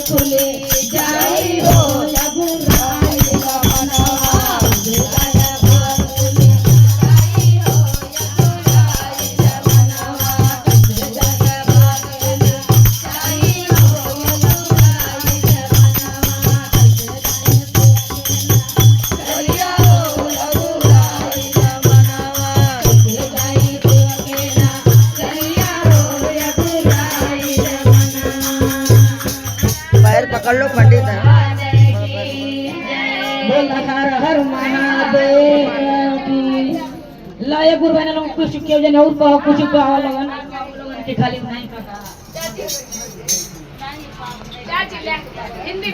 खुले जाई हो रघुराईला मनवा तुझे खुले जाई हो रघुराईला मनवा तुझे जाई हो रघुराईला मनवा करिया हो रघुराईला मनवा तुझे जाई देवकेला करिया हो रघुराईला मनवा बाहेर पकड़ लो पंडित है। बोल हर हर महादेव की लाए गुरबाने लोग कुछ के जने और कुछ पावा लगन के खाली नहीं काका हिंदी